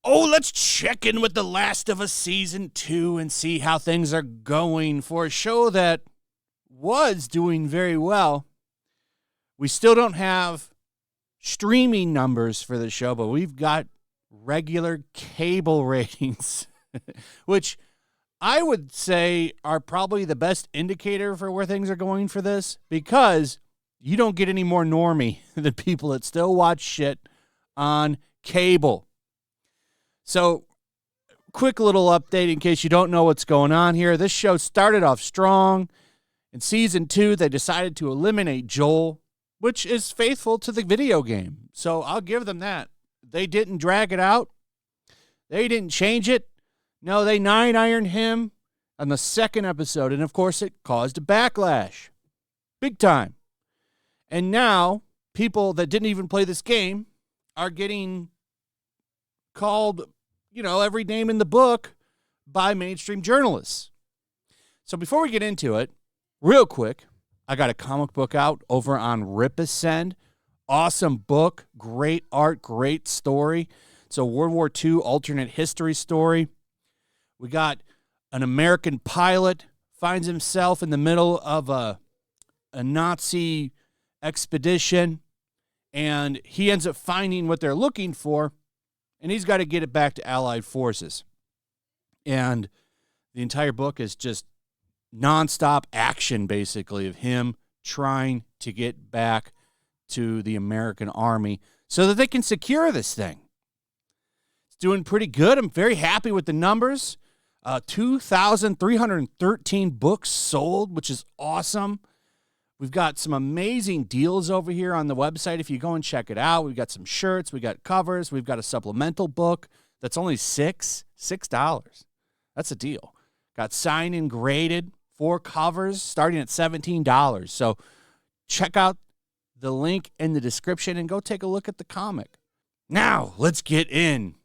Oh, let's check in with The Last of Us Season 2 and see how things are going for a show that was doing very well. We still don't have streaming numbers for the show, but we've got regular cable ratings, which I would say are probably the best indicator for where things are going for this, because you don't get any more normie than people that still watch shit on cable. So, quick little update in case you don't know what's going on here. This show started off strong. In Season 2, they decided to eliminate Joel, which is faithful to the video game. So, I'll give them that. They didn't drag it out. They didn't change it. No, they 9-ironed him on the second episode. And, of course, it caused a backlash. Big time. And now, people that didn't even play this game are getting called, every name in the book by mainstream journalists. So before we get into it, real quick, I got a comic book out over on Ripascend. Awesome book, great art, great story. It's a World War II alternate history story. We got an American pilot finds himself in the middle of a Nazi expedition, and he ends up finding what they're looking for, and he's got to get it back to Allied forces. And the entire book is just nonstop action, basically, of him trying to get back to the American army so that they can secure this thing. It's doing pretty good. I'm very happy with the numbers. 2,313 books sold, which is awesome. We've got some amazing deals over here on the website if you go and check it out. We've got some shirts. We've got covers. We've got a supplemental book that's only $6. That's a deal. Got signed and graded, 4 covers starting at $17. So check out the link in the description and go take a look at the comic. Now, let's get in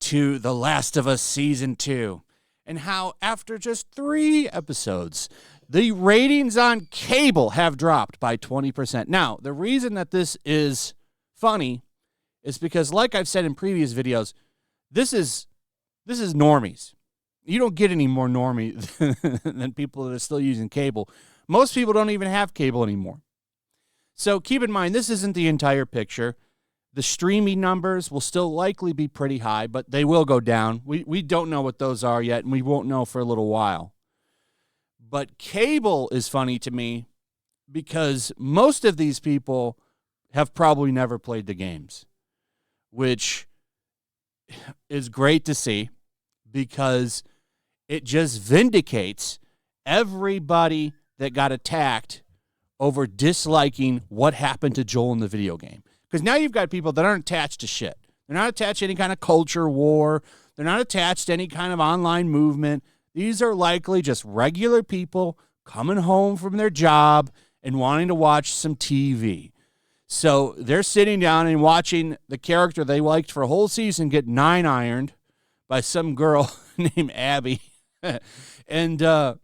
to The Last of Us Season 2 and how after just 3 episodes, the ratings on cable have dropped by 20%. Now, the reason that this is funny is because, like I've said in previous videos, this is normies. You don't get any more normie than people that are still using cable. Most people don't even have cable anymore. So keep in mind, this isn't the entire picture. The streaming numbers will still likely be pretty high, but they will go down. We don't know what those are yet, and we won't know for a little while. But cable is funny to me because most of these people have probably never played the games, which is great to see because it just vindicates everybody that got attacked over disliking what happened to Joel in the video game. Because now you've got people that aren't attached to shit. They're not attached to any kind of culture war. They're not attached to any kind of online movement. These are likely just regular people coming home from their job and wanting to watch some TV. So they're sitting down and watching the character they liked for a whole season get 9-ironed by some girl named Abby. And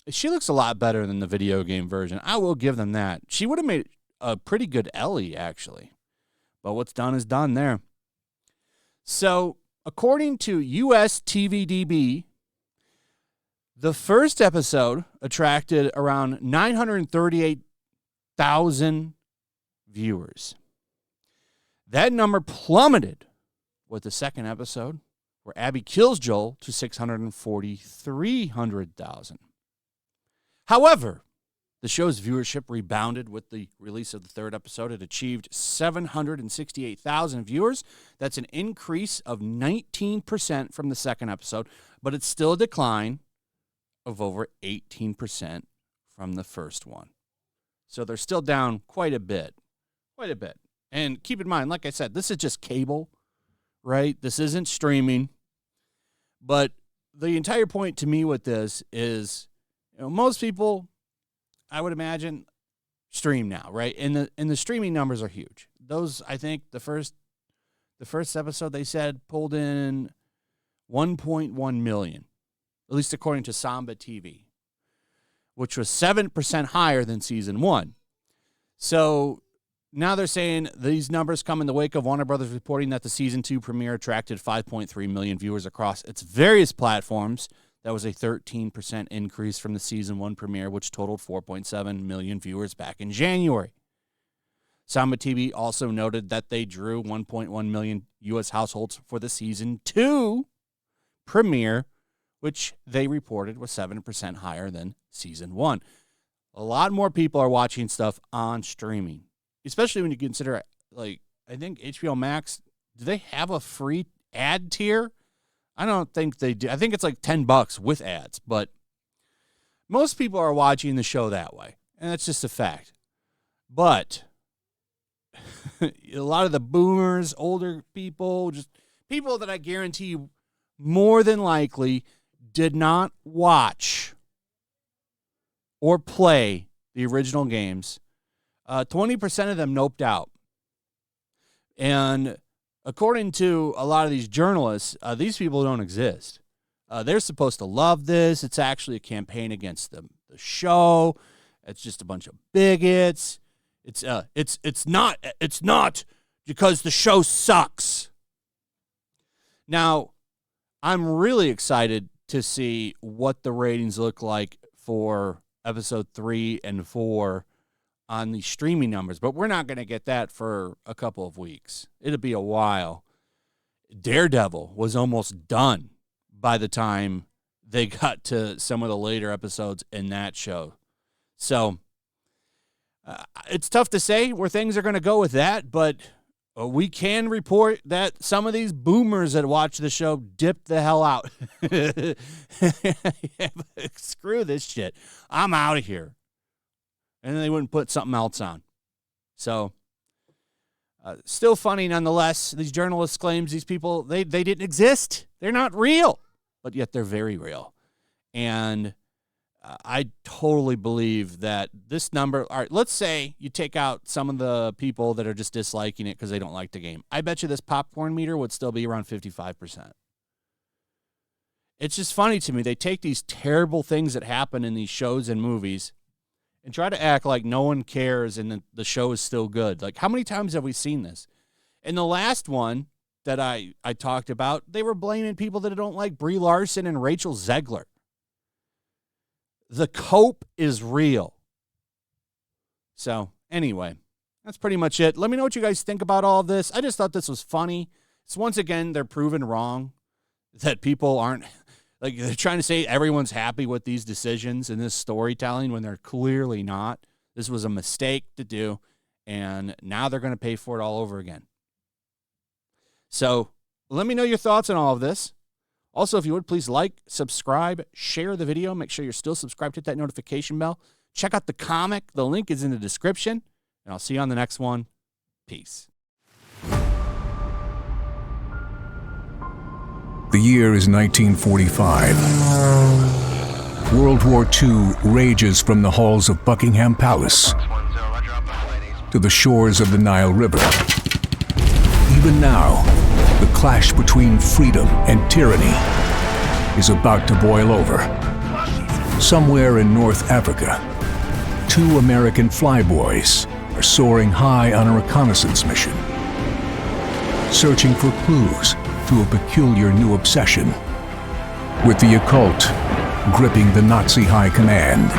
she looks a lot better than the video game version. I will give them that. She would have made a pretty good Ellie, actually. But what's done is done there. So according to US TVDB, the first episode attracted around 938,000 viewers. That number plummeted with the second episode, where Abby kills Joel, to 643,000. However, the show's viewership rebounded with the release of the third episode. It achieved 768,000 viewers. That's an increase of 19% from the second episode, but it's still a decline of over 18% from the first one. So they're still down quite a bit. And keep in mind, like I said, this is just cable, right? This isn't streaming. But the entire point to me with this is, most people, I would imagine, stream now, right? And the streaming numbers are huge. Those, I think, the first episode they said pulled in 1.1 million, at least according to Samba TV, which was 7% higher than season 1. So now they're saying these numbers come in the wake of Warner Brothers reporting that the season 2 premiere attracted 5.3 million viewers across its various platforms. That was a 13% increase from the season 1 premiere, which totaled 4.7 million viewers back in January. Samba TV also noted that they drew 1.1 million U.S. households for the season 2 premiere, which they reported was 7% higher than season 1. A lot more people are watching stuff on streaming, especially when you consider, like, I think HBO Max, do they have a free ad tier? I don't think they do. I think it's like $10 with ads, but most people are watching the show that way, and that's just a fact. But a lot of the boomers, older people, just people that I guarantee you more than likely did not watch or play the original games. 20% of them noped out. And according to a lot of these journalists, these people don't exist. They're supposed to love this. It's actually a campaign against the show. It's just a bunch of bigots. It's not because the show sucks. Now, I'm really excited to see what the ratings look like for episode 3 and 4 on the streaming numbers, but we're not going to get that for a couple of weeks. It'll be a while. Daredevil was almost done by the time they got to some of the later episodes in that show. So it's tough to say where things are going to go with that, but we can report that some of these boomers that watch the show dipped the hell out. Screw this shit. I'm out of here. And then they wouldn't put something else on. So, still funny nonetheless. These journalists claims these people, they didn't exist. They're not real. But yet they're very real. And I totally believe that this number, all right, let's say you take out some of the people that are just disliking it because they don't like the game. I bet you this popcorn meter would still be around 55%. It's just funny to me. They take these terrible things that happen in these shows and movies and try to act like no one cares and the show is still good. Like, how many times have we seen this? In the last one that I talked about, they were blaming people that don't like Brie Larson and Rachel Zegler. The cope is real. So, anyway, that's pretty much it. Let me know what you guys think about all of this. I just thought this was funny. It's once again, they're proven wrong that people aren't, like, they're trying to say everyone's happy with these decisions and this storytelling when they're clearly not. This was a mistake to do, and now they're going to pay for it all over again. So, let me know your thoughts on all of this. Also, if you would, please like, subscribe, share the video. Make sure you're still subscribed. Hit that notification bell. Check out the comic. The link is in the description. And I'll see you on the next one. Peace. The year is 1945. World War II rages from the halls of Buckingham Palace to the shores of the Nile River. Even now, the clash between freedom and tyranny is about to boil over. Somewhere in North Africa, 2 American flyboys are soaring high on a reconnaissance mission, searching for clues to a peculiar new obsession with the occult gripping the Nazi high command.